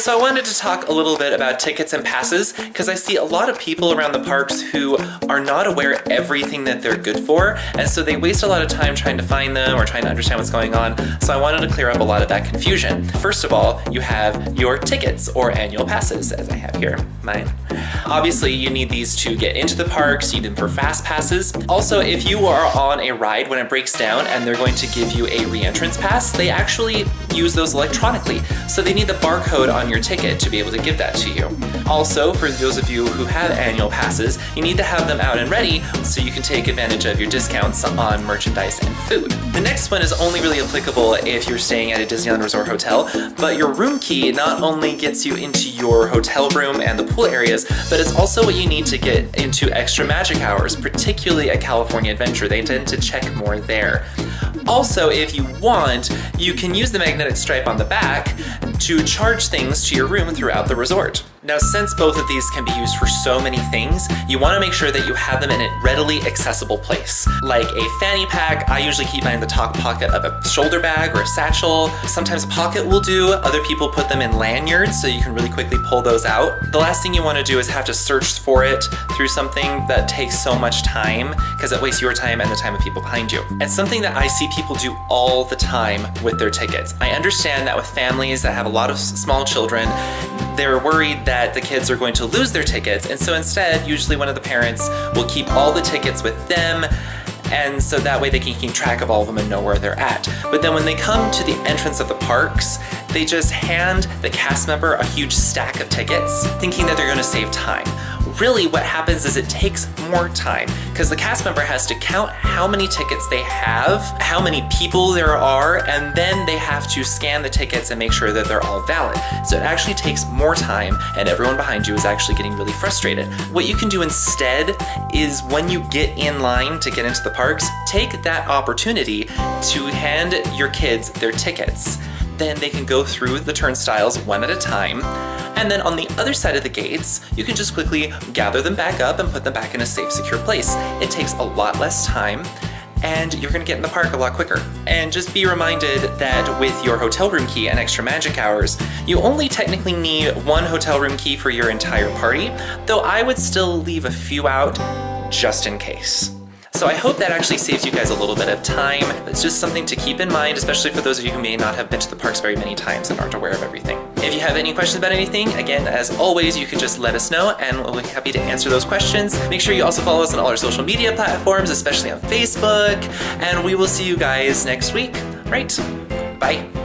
so I wanted to talk a little bit about tickets and passes because I see a lot of people around the parks who are not aware of everything that they're good for, and so they waste a lot of time trying to find them or trying to understand what's going on. So I wanted to clear up a lot of that confusion. First of all, you have your tickets or annual passes, as I have here, mine. Obviously, you need these to get into the parks, you need them for fast passes. Also, if you are on a ride when it breaks down and they're going to give you a re-entrance pass, they actually use those electronically. So they need the barcode on your ticket to be able to give that to you. Also, for those of you who have annual passes, you need to have them out and ready so you can take advantage of your discounts on merchandise and food. The next one is only really applicable if you're staying at a Disneyland Resort hotel, but your room key not only gets you into your hotel room and the pool areas, but it's also what you need to get into extra magic hours, particularly at California Adventure. They tend to check more there. Also, if you want, you can use the magnetic stripe on the back to charge things to your room throughout the resort. Now, since both of these can be used for so many things, you want to make sure that you have them in a readily accessible place. Like a fanny pack, I usually keep mine in the top pocket of a shoulder bag or a satchel. Sometimes a pocket will do. Other people put them in lanyards so you can really quickly pull those out. The last thing you want to do is have to search for it through something that takes so much time because it wastes your time and the time of people behind you. And something that I see people do all the time with their tickets. I understand that with families that have a lot of small children, they're worried that the kids are going to lose their tickets, and so instead, usually one of the parents will keep all the tickets with them, and so that way they can keep track of all of them and know where they're at. But then when they come to the entrance of the parks, they just hand the cast member a huge stack of tickets, thinking that they're going to save time. Really, what happens is it takes more time because the cast member has to count how many tickets they have, how many people there are, and then they have to scan the tickets and make sure that they're all valid. So it actually takes more time, and everyone behind you is actually getting really frustrated. What you can do instead is when you get in line to get into the parks, take that opportunity to hand your kids their tickets. Then they can go through the turnstiles one at a time. And then on the other side of the gates, you can just quickly gather them back up and put them back in a safe, secure place. It takes a lot less time, and you're gonna get in the park a lot quicker. And just be reminded that with your hotel room key and extra magic hours, you only technically need one hotel room key for your entire party, though I would still leave a few out just in case. So I hope that actually saves you guys a little bit of time. It's just something to keep in mind, especially for those of you who may not have been to the parks very many times and aren't aware of everything. If you have any questions about anything, again, as always, you can just let us know and we'll be happy to answer those questions. Make sure you also follow us on all our social media platforms, especially on Facebook, and we will see you guys next week. All right, bye.